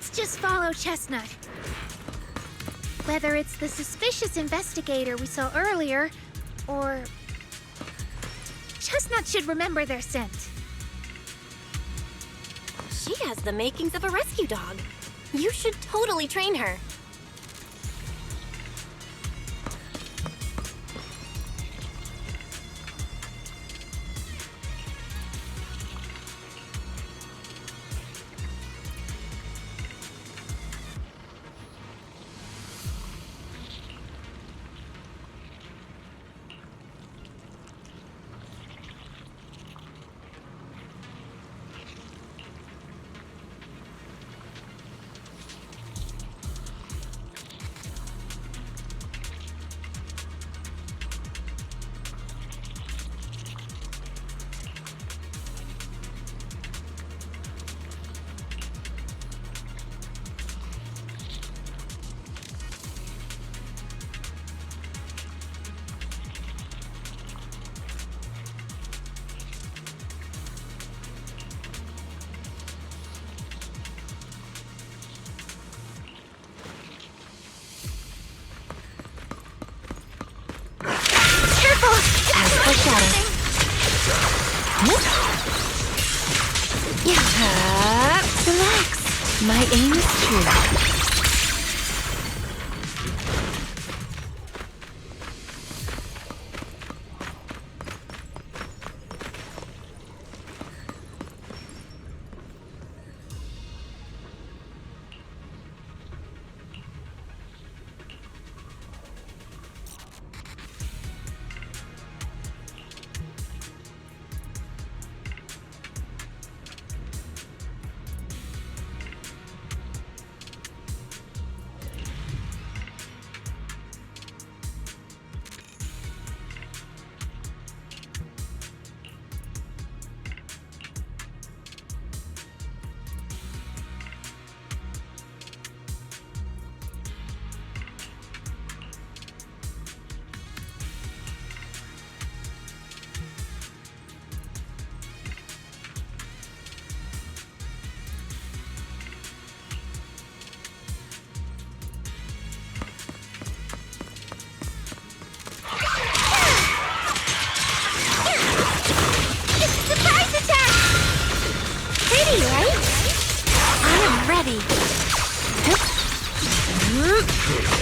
Let's just follow Chestnut. Whether it's the suspicious investigator we saw earlier, or... Chestnut should remember their scent. She has the makings of a rescue dog. You should totally train her. Relax. My aim is true.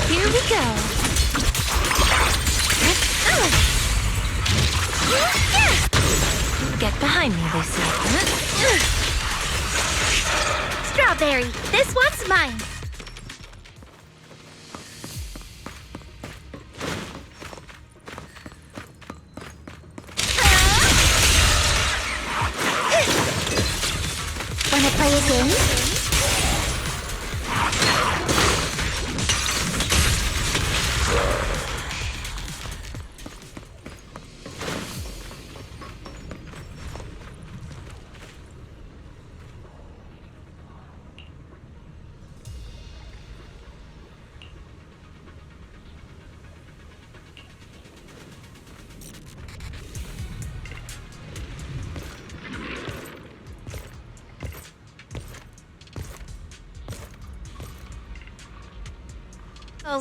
Here we go. Get behind me, Lucy. Strawberry, this one's mine. Wanna play a game?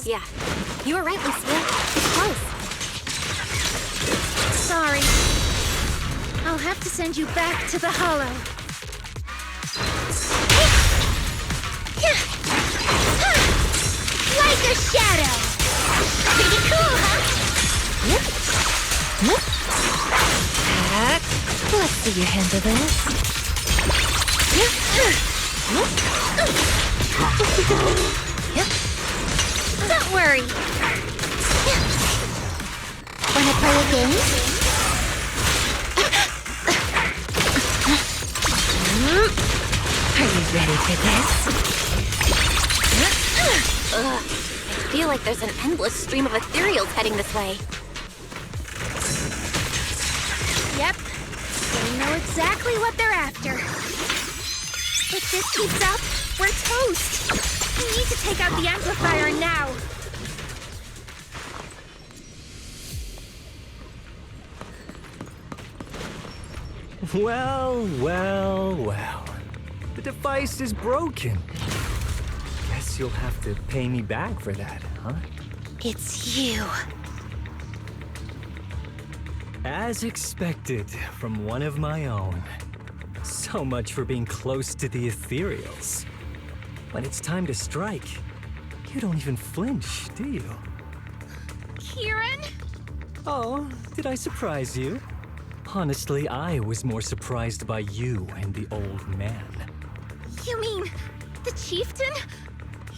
Yeah, you were right, Lucia. It's close. Sorry. I'll have to send you back to the Hollow. Like a shadow. Pretty cool, huh? Let's see you handle this. Don't worry. Wanna play a game? Are you ready for this? Ugh. I feel like there's an endless stream of ethereals heading this way. Yep. They know exactly what they're after. If this keeps up, we're toast. We need to take out the amplifier now. Well. The device is broken. Guess you'll have to pay me back for that, huh? It's you. As expected from one of my own. So much for being close to the ethereals. When it's time to strike, you don't even flinch, do you? Kieran? Oh, did I surprise you? Honestly, I was more surprised by you and the old man. You mean the chieftain?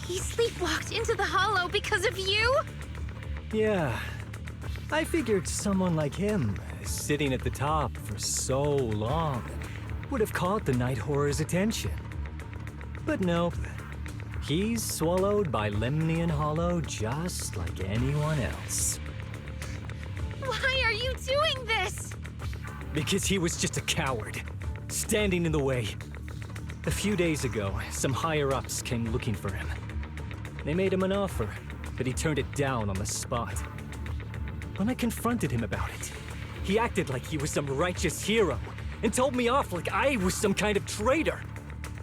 He sleepwalked into the hollow because of you? Yeah. I figured someone like him, sitting at the top for so long, would have caught the Night Horror's attention. But nope. He's swallowed by Lemnian Hollow just like anyone else. Why are you doing this? Because he was just a coward, standing in the way. A few days ago, some higher-ups came looking for him. They made him an offer, but he turned it down on the spot. When I confronted him about it, he acted like he was some righteous hero and told me off like I was some kind of traitor.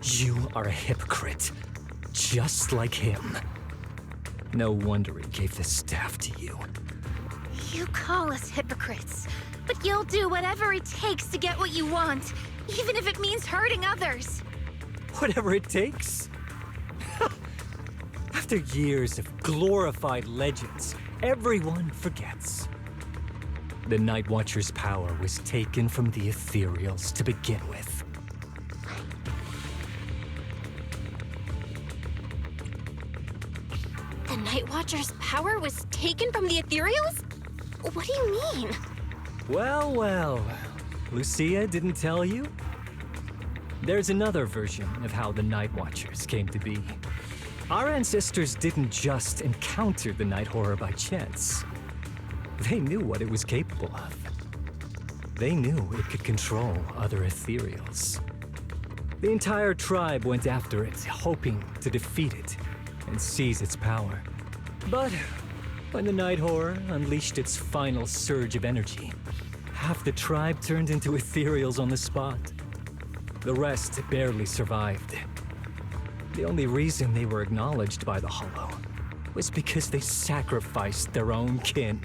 You are a hypocrite, just like him. No wonder he gave the staff to you. You call us hypocrites, but you'll do whatever it takes to get what you want, even if it means hurting others. Whatever it takes. After years of glorified legends, everyone forgets. The Night Watcher's power was taken from the ethereals to begin with. The Night Watcher's power was taken from the ethereals? What do you mean? Well, well. Lucia didn't tell you? There's another version of how the Night Watchers came to be. Our ancestors didn't just encounter the Night Horror by chance. They knew what it was capable of. They knew it could control other ethereals. The entire tribe went after it, hoping to defeat it and seize its power. But when the Night Horror unleashed its final surge of energy, half the tribe turned into ethereals on the spot. The rest barely survived. The only reason they were acknowledged by the Hollow was because they sacrificed their own kin.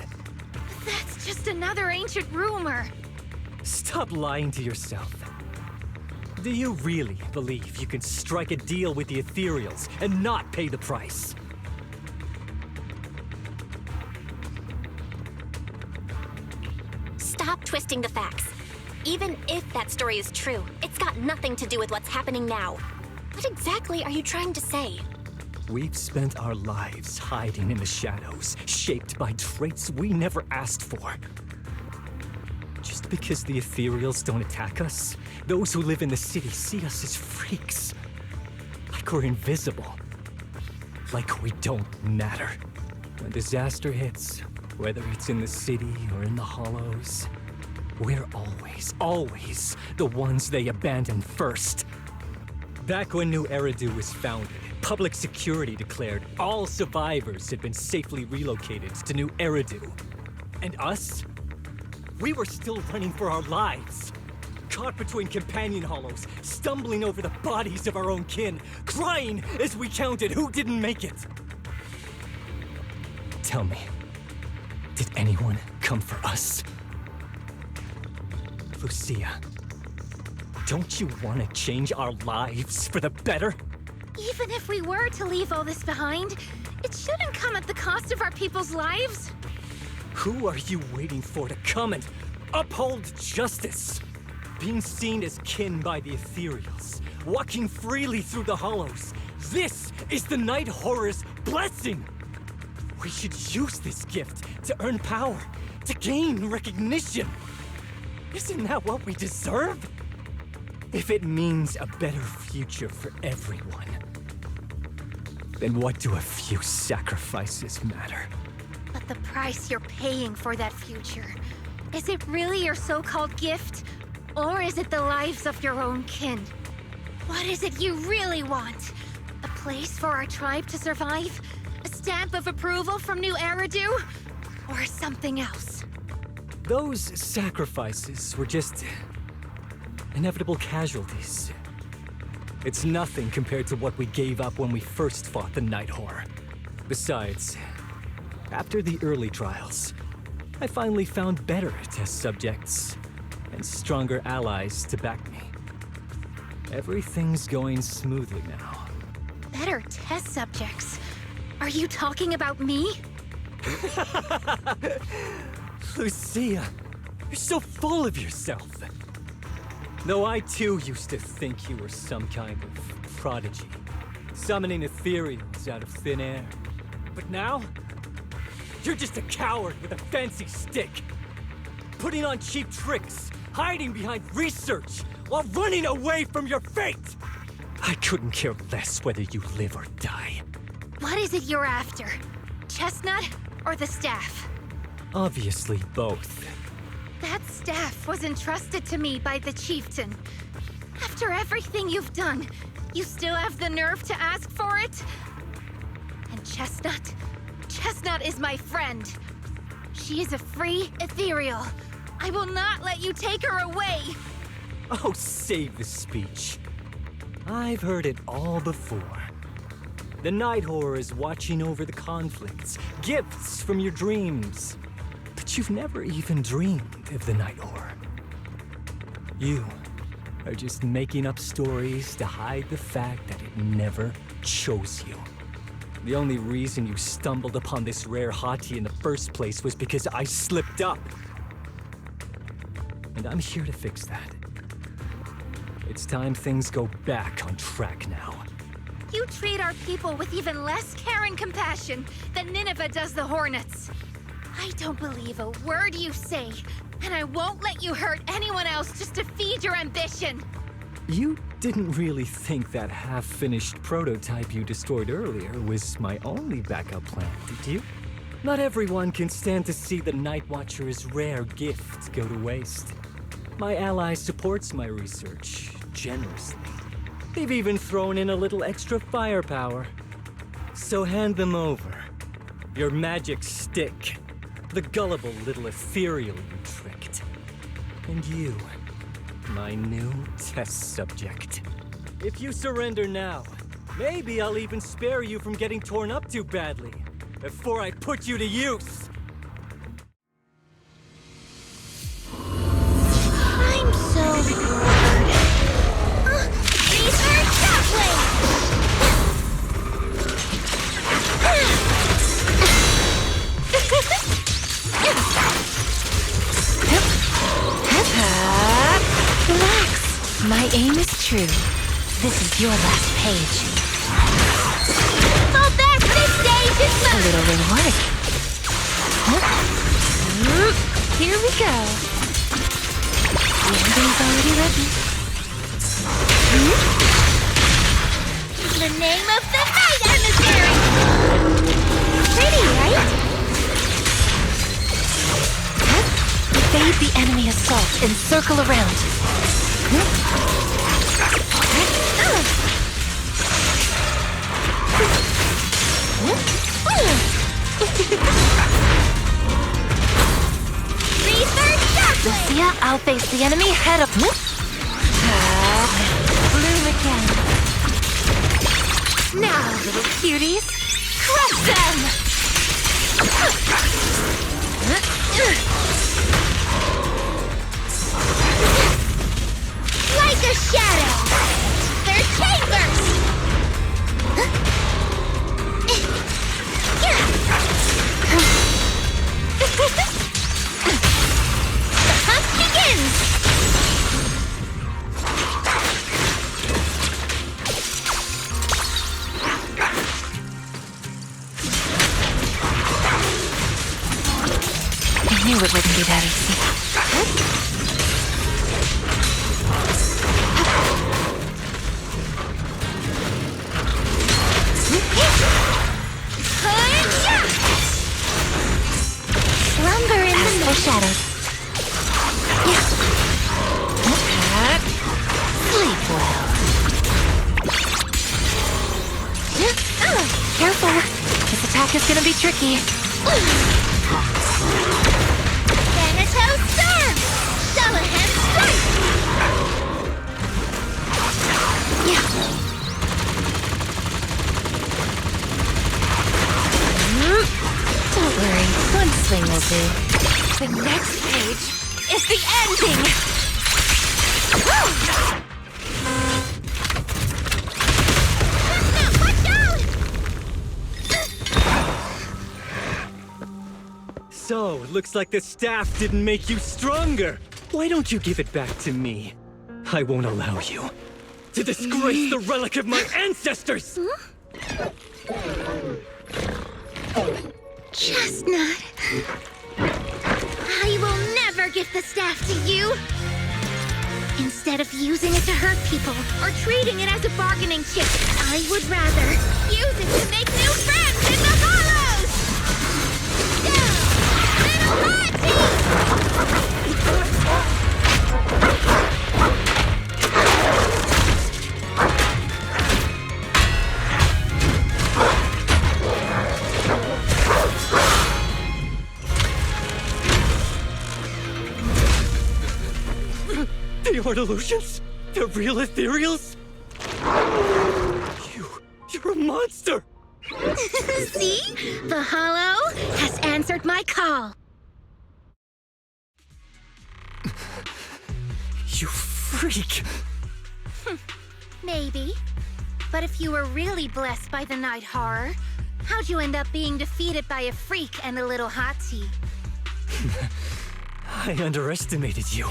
That's just another ancient rumor. Stop lying to yourself. Do you really believe you can strike a deal with the ethereals and not pay the price? Stop twisting the facts. Even if that story is true, it's got nothing to do with what's happening now. What exactly are you trying to say? We've spent our lives hiding in the shadows, shaped by traits we never asked for. Just because the ethereals don't attack us, those who live in the city see us as freaks. Like we're invisible. Like we don't matter. When disaster hits, whether it's in the city or in the hollows, we're always the ones they abandon first. Back when New Eridu was founded, public security declared all survivors had been safely relocated to New Eridu. And us? We were still running for our lives. Caught between companion hollows, stumbling over the bodies of our own kin, crying as we counted who didn't make it. Tell me, did anyone come for us? Lucia, don't you want to change our lives for the better? Even if we were to leave all this behind, it shouldn't come at the cost of our people's lives. Who are you waiting for to come and uphold justice? Being seen as kin by the ethereals, walking freely through the hollows. This is the Night Horror's blessing! We should use this gift to earn power, to gain recognition. Isn't that what we deserve? If it means a better future for everyone, then what do a few sacrifices matter? But the price you're paying for that future, is it really your so-called gift? Or is it the lives of your own kin? What is it you really want? A place for our tribe to survive? A stamp of approval from New Eridu? Or something else? Those sacrifices were just inevitable casualties. It's nothing compared to what we gave up when we first fought the Night Whore. Besides, after the early trials, I finally found better test subjects and stronger allies to back me. Everything's going smoothly now. Better test subjects? Are you talking about me? Lucia, you're so full of yourself. Though I too used to think you were some kind of prodigy, summoning ethereals out of thin air. But now, you're just a coward with a fancy stick, putting on cheap tricks, hiding behind research, while running away from your fate! I couldn't care less whether you live or die. What is it you're after? Chestnut or the staff? Obviously both. That staff was entrusted to me by the chieftain. After everything you've done, you still have the nerve to ask for it? And Chestnut? Chestnut is my friend. She is a free ethereal. I will not let you take her away! Oh, save the speech. I've heard it all before. The Night Whore is watching over the conflicts, gifts from your dreams. But you've never even dreamed of the Night Whore. You are just making up stories to hide the fact that it never chose you. The only reason you stumbled upon this rare hottie in the first place was because I slipped up. And I'm here to fix that. It's time things go back on track now. You treat our people with even less care and compassion than Nineveh does the Hornets. I don't believe a word you say, and I won't let you hurt anyone else just to feed your ambition. You didn't really think that half-finished prototype you destroyed earlier was my only backup plan, did you? Not everyone can stand to see the Night Watcher's rare gift go to waste. My ally supports my research generously. They've even thrown in a little extra firepower. So hand them over. Your magic stick. The gullible little ethereal you tricked. And you, my new test subject. If you surrender now, maybe I'll even spare you from getting torn up too badly before I put you to use. I'm so bored. Research Shockwave! Relax. My aim is true. This is your last page. Fall back! This stage is A little reward. Here we go. The ending's already written. the name of the night, emissary! Pretty, right? Evade the enemy assault and circle around. Research Shockwave! Lucia, I'll face the enemy head up. Bloom again. Now, little cuties, crush them! Like a shadow! Their chambers! The hunt begins! I knew it wouldn't be that easy. Slumber in the shadows. Sleep well. Careful. This attack is gonna be tricky. Thanatos Storm! Solahem Strike! page is the ending! Watch out! So, looks like the staff didn't make you stronger. Why don't you give it back to me? I won't allow you to disgrace the relic of my ancestors! Chestnut. I will never give the staff to you! Instead of using it to hurt people or treating it as a bargaining chip, I would rather use it to make new friends in the hollows! They aren't illusions? They're real ethereals? You're a monster! See? The Hollow has answered my call. You freak! Maybe. But if you were really blessed by the night horror, how'd you end up being defeated by a freak and a little hot tea? I underestimated you.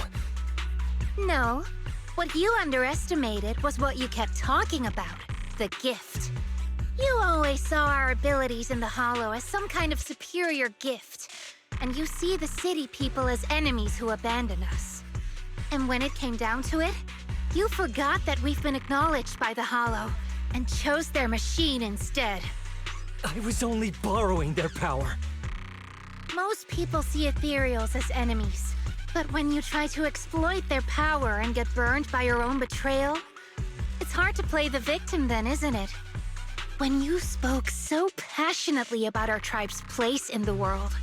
No. What you underestimated was what you kept talking about. The gift. You always saw our abilities in the Hollow as some kind of superior gift. And you see the city people as enemies who abandon us. And when it came down to it, you forgot that we've been acknowledged by the Hollow and chose their machine instead. I was only borrowing their power. Most people see ethereals as enemies, but when you try to exploit their power and get burned by your own betrayal, it's hard to play the victim then, isn't it? When you spoke so passionately about our tribe's place in the world,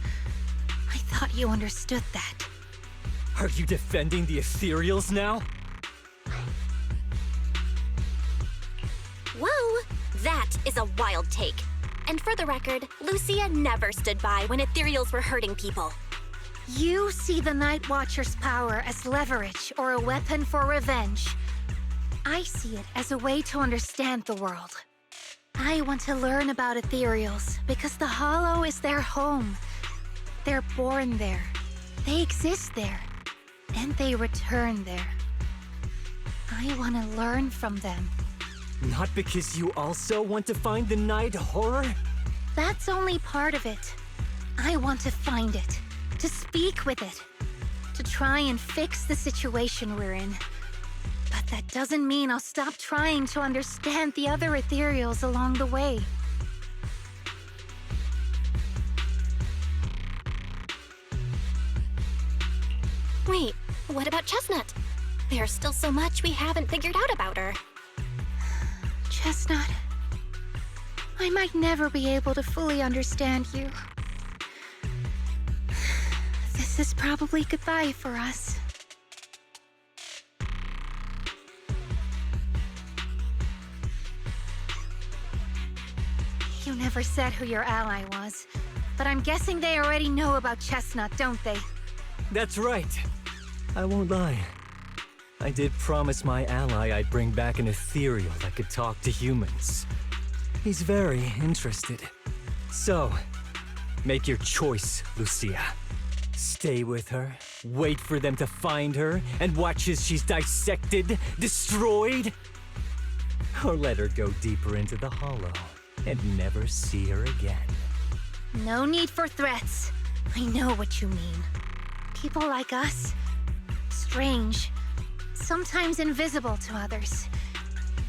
I thought you understood that. Are you defending the ethereals now? Whoa! That is a wild take. And for the record, Lucia never stood by when ethereals were hurting people. You see the Night Watcher's power as leverage or a weapon for revenge. I see it as a way to understand the world. I want to learn about ethereals because the Hollow is their home. They're born there. They exist there. And they return there. I want to learn from them. Not because you also want to find the night horror? That's only part of it. I want to find it, to speak with it, to try and fix the situation we're in. But that doesn't mean I'll stop trying to understand the other ethereals along the way. Wait, what about Chestnut? There's still so much we haven't figured out about her. Chestnut, I might never be able to fully understand you. This is probably goodbye for us. You never said who your ally was, but I'm guessing they already know about Chestnut, don't they? That's right. I won't lie. I did promise my ally I'd bring back an ethereal that could talk to humans. He's very interested. So, make your choice, Lucia. Stay with her, wait for them to find her, and watch as she's dissected, destroyed? Or let her go deeper into the Hollow and never see her again. No need for threats. I know what you mean. People like us, strange, sometimes invisible to others.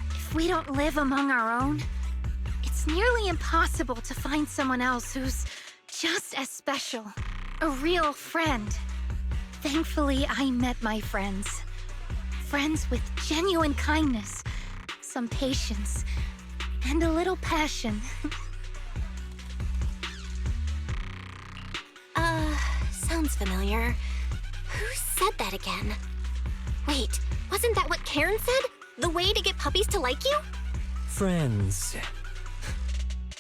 If we don't live among our own, it's nearly impossible to find someone else who's just as special, a real friend. Thankfully, I met my friends. Friends with genuine kindness, some patience, and a little passion. Sounds familiar. Who said that again? Wait, wasn't that what Karen said? The way to get puppies to like you? Friends.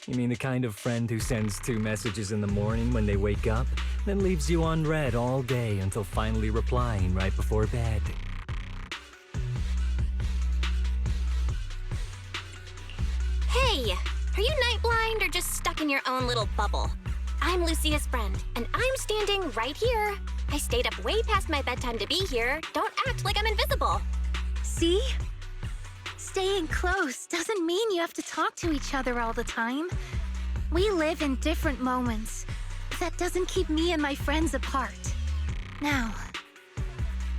You mean the kind of friend who sends 2 messages in the morning when they wake up, then leaves you unread all day until finally replying right before bed. Hey, are you night blind or just stuck in your own little bubble? I'm Lucia's friend, and I'm standing right here. I stayed up way past my bedtime to be here. Don't act like I'm invisible. See? Staying close doesn't mean you have to talk to each other all the time. We live in different moments. That doesn't keep me and my friends apart. Now,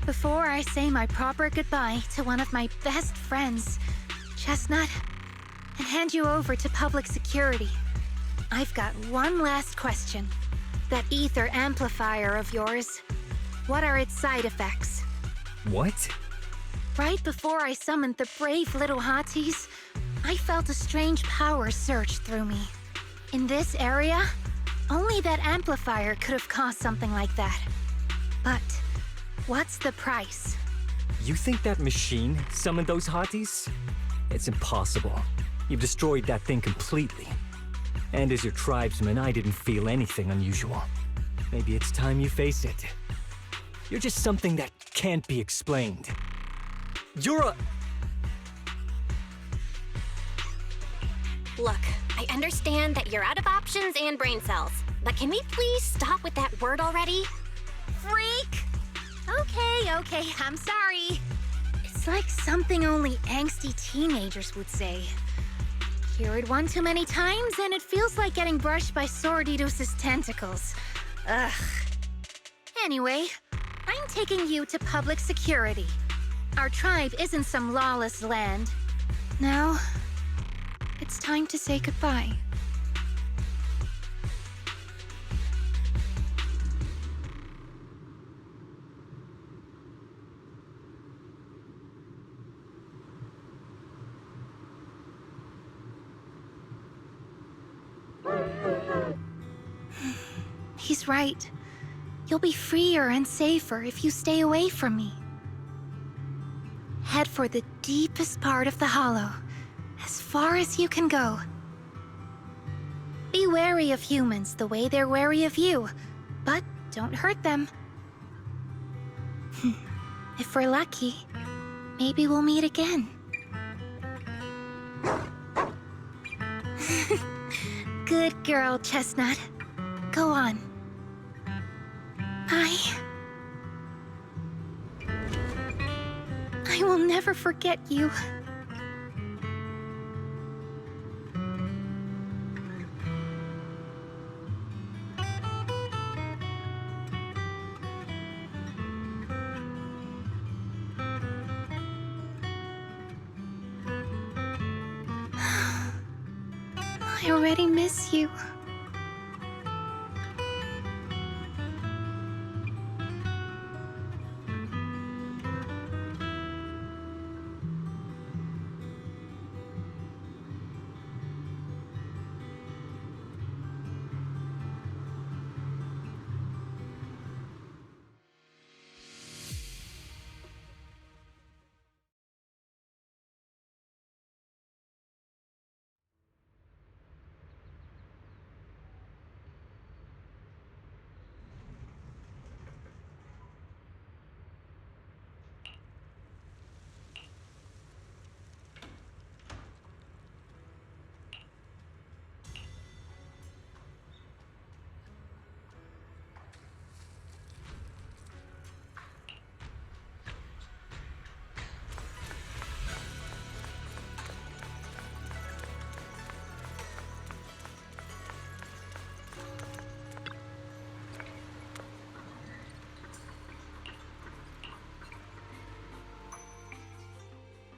before I say my proper goodbye to one of my best friends, Chestnut, and hand you over to public security, I've got one last question. That ether amplifier of yours, what are its side effects? What? Right before I summoned the brave little hotties, I felt a strange power surge through me. In this area, only that amplifier could have caused something like that. But what's the price? You think that machine summoned those hotties? It's impossible. You've destroyed that thing completely. And as your tribesman, I didn't feel anything unusual. Maybe it's time you face it. You're just something that can't be explained. You're a... Look, I understand that you're out of options and brain cells, but can we please stop with that word already? Freak! Okay, I'm sorry. It's like something only angsty teenagers would say. Hear it one too many times and it feels like getting brushed by Sordidus's tentacles. Ugh. Anyway, I'm taking you to public security. Our tribe isn't some lawless land. Now, it's time to say goodbye. He's right. You'll be freer and safer if you stay away from me. Head for the deepest part of the hollow, as far as you can go. Be wary of humans the way they're wary of you, but don't hurt them. If we're lucky, maybe we'll meet again. Good girl, Chestnut. Go on. I will never forget you. I already miss you.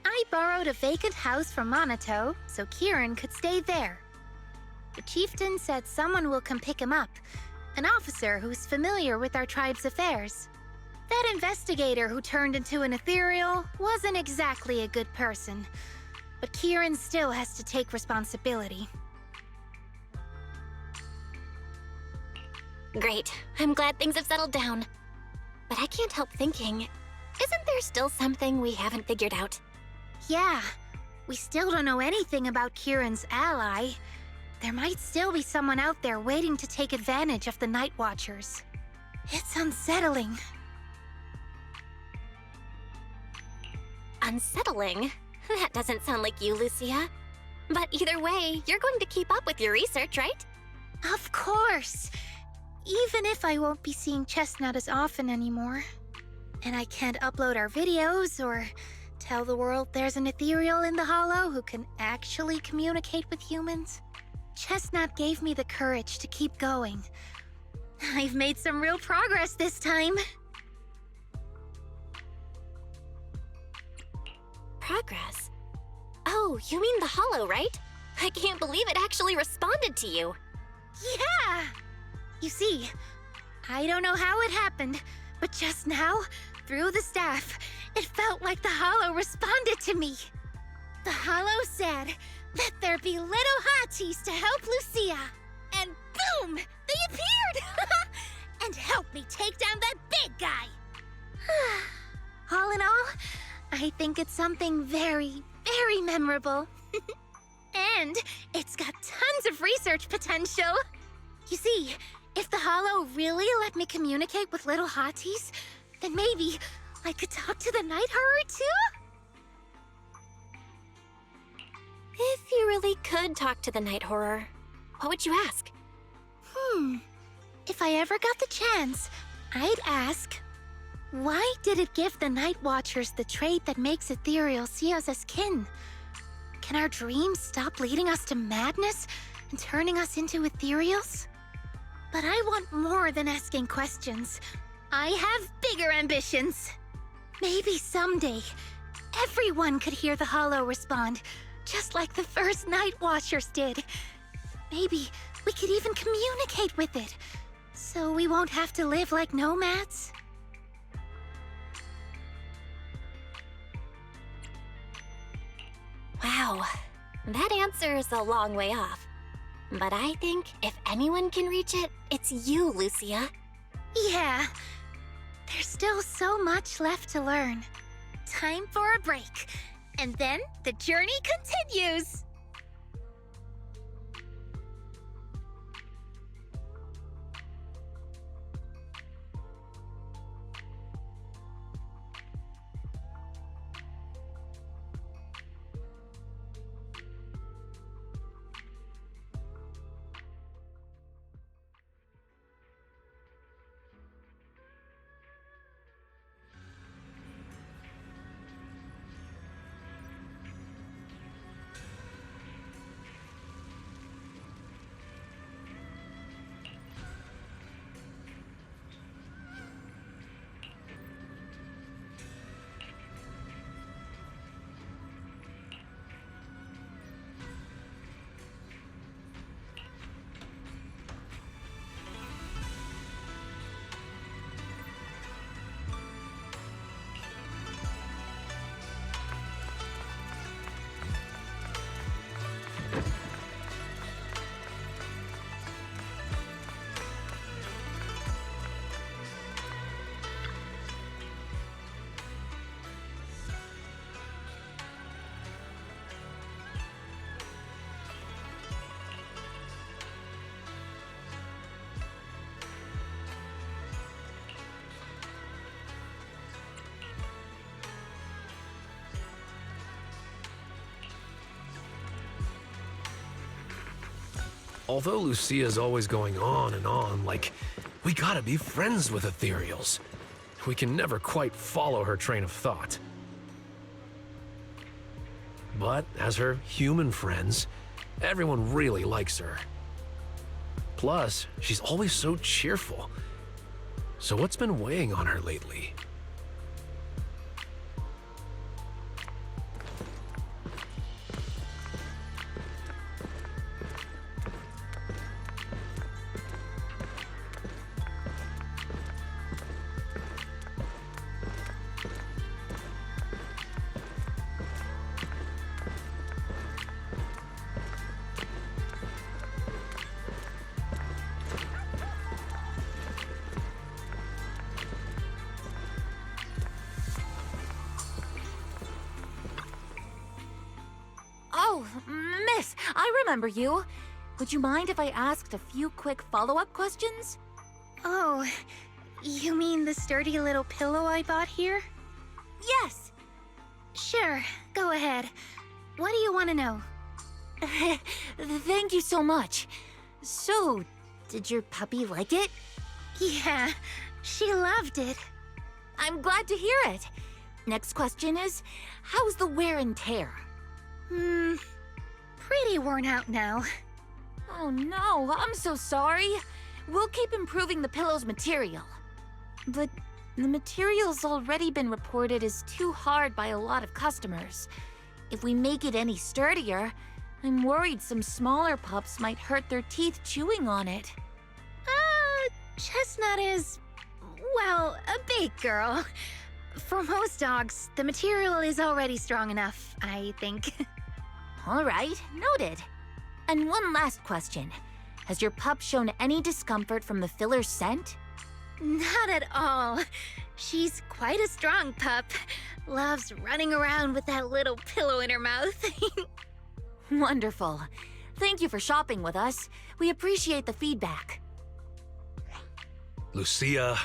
I borrowed a vacant house from Monato so Kieran could stay there. The chieftain said someone will come pick him up, an officer who's familiar with our tribe's affairs. That investigator who turned into an ethereal wasn't exactly a good person, but Kieran still has to take responsibility. Great. I'm glad things have settled down. But I can't help thinking, isn't there still something we haven't figured out? Yeah, we still don't know anything about Kieran's ally. There might still be someone out there waiting to take advantage of the Night Watchers. It's unsettling. Unsettling? That doesn't sound like you, Lucia. But either way, you're going to keep up with your research, right? Of course! Even if I won't be seeing Chestnut as often anymore. And I can't upload our videos or tell the world there's an ethereal in the Hollow who can actually communicate with humans. Chestnut gave me the courage to keep going. I've made some real progress this time. Progress? Oh, you mean the Hollow, right? I can't believe it actually responded to you. Yeah! You see, I don't know how it happened, but just now, through the staff, it felt like the Hollow responded to me. The Hollow said, "Let there be little hotties to help Lucia." And boom! They appeared! And helped me take down that big guy! All in all, I think it's something very, very memorable. And it's got tons of research potential. You see, if the Hollow really let me communicate with little hotties, then maybe I could talk to the Night Horror too? If you really could talk to the Night Horror, what would you ask? If I ever got the chance, I'd ask, why did it give the Night Watchers the trait that makes Ethereal see us as kin? Can our dreams stop leading us to madness and turning us into Ethereals? But I want more than asking questions. I have bigger ambitions. Maybe someday, everyone could hear the Hollow respond, just like the first Night Watchers did. Maybe we could even communicate with it, so we won't have to live like nomads. Wow, that answer is a long way off. But I think if anyone can reach it, it's you, Lucia. Yeah, there's still so much left to learn. Time for a break, and then the journey continues! Although Lucia's always going on and on, like, we gotta be friends with ethereals. We can never quite follow her train of thought. But as her human friends, everyone really likes her. Plus, she's always so cheerful. So what's been weighing on her lately? Oh, miss, I remember you. Would you mind if I asked a few quick follow-up questions? Oh, You mean the sturdy little pillow I bought here? Yes. Sure, go ahead. What do you want to know? Thank you so much. So, did your puppy like it? Yeah, she loved it. I'm glad to hear it. Next question is, how's the wear and tear? Pretty worn out now. Oh no, I'm so sorry. We'll keep improving the pillow's material. But the material's already been reported as too hard by a lot of customers. If we make it any sturdier, I'm worried some smaller pups might hurt their teeth chewing on it. Chestnut is, well, a big girl. For most dogs, the material is already strong enough, I think. All right, noted. And one last question. Has your pup shown any discomfort from the filler's scent? Not at all. She's quite a strong pup. Loves running around with that little pillow in her mouth. Wonderful. Thank you for shopping with us. We appreciate the feedback. Lucia,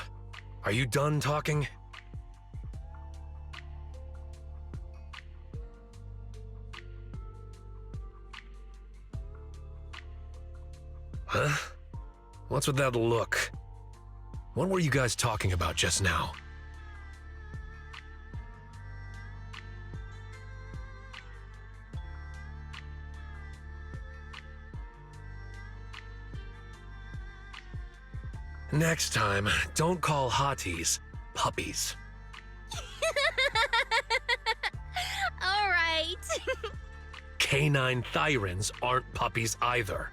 are you done talking? Huh? What's with that look? What were you guys talking about just now? Next time, don't call hotties puppies. All right. Canine thyrans aren't puppies either.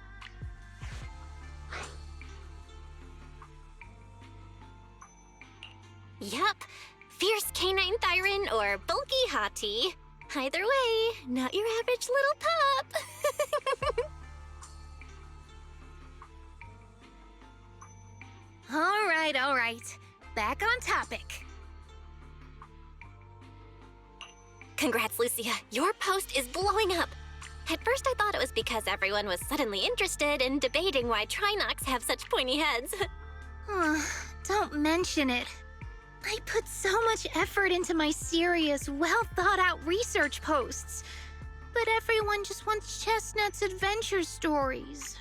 Yup, fierce canine thyron or bulky hottie. Either way, not your average little pup. All right. Back on topic. Congrats, Lucia. Your post is blowing up. At first I thought it was because everyone was suddenly interested in debating why Trinocs have such pointy heads. Don't mention it. I put so much effort into my serious, well-thought-out research posts. But everyone just wants Chestnut's adventure stories.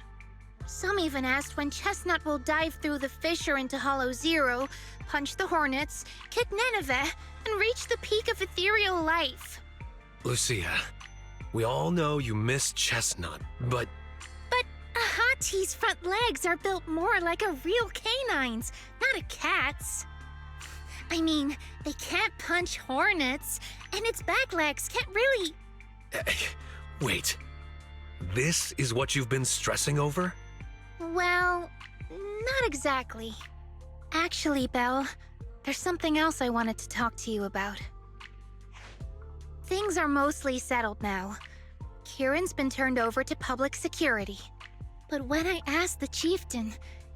Some even asked when Chestnut will dive through the fissure into Hollow Zero, punch the Hornets, kick Nineveh, and reach the peak of ethereal life. Lucia, we all know you miss Chestnut, but But a Hattie's front legs are built more like a real canine's, not a cat's. I mean, they can't punch Hornets, and its back legs can't really... wait. This is what you've been stressing over? Well, not exactly. Actually, Belle, there's something else I wanted to talk to you about. Things are mostly settled now. Kieran's been turned over to public security. But when I asked the chieftain,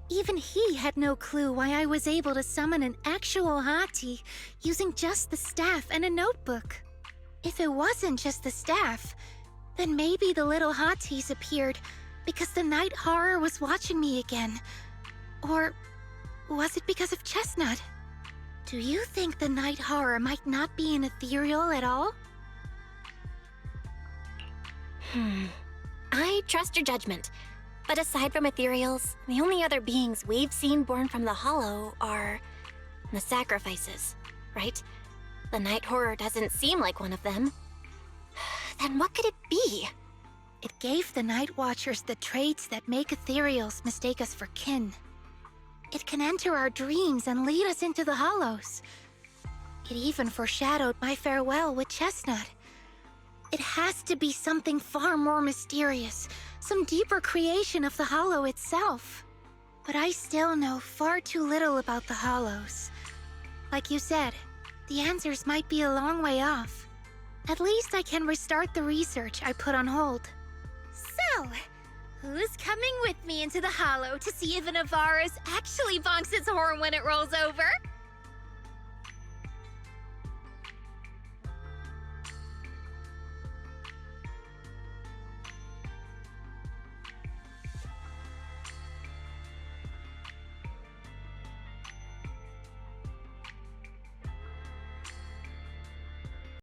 even he had no clue why I was able to summon an actual Hati using just the staff and a notebook. If it wasn't just the staff, then maybe the little Hatis appeared because the night horror was watching me again. Or was it because of Chestnut? Do you think the night horror might not be an ethereal at all? I trust your judgment. But aside from ethereals, the only other beings we've seen born from the Hollow are the sacrifices, right? The night horror doesn't seem like one of them. Then what could it be? It gave the Night Watchers the traits that make ethereals mistake us for kin. It can enter our dreams and lead us into the Hollows. It even foreshadowed my farewell with Chestnut. It has to be something far more mysterious, some deeper creation of the Hollow itself. But I still know far too little about the Hollows. Like you said, the answers might be a long way off. At least I can restart the research I put on hold. So, who's coming with me into the Hollow to see if an Avaris actually bonks its horn when it rolls over?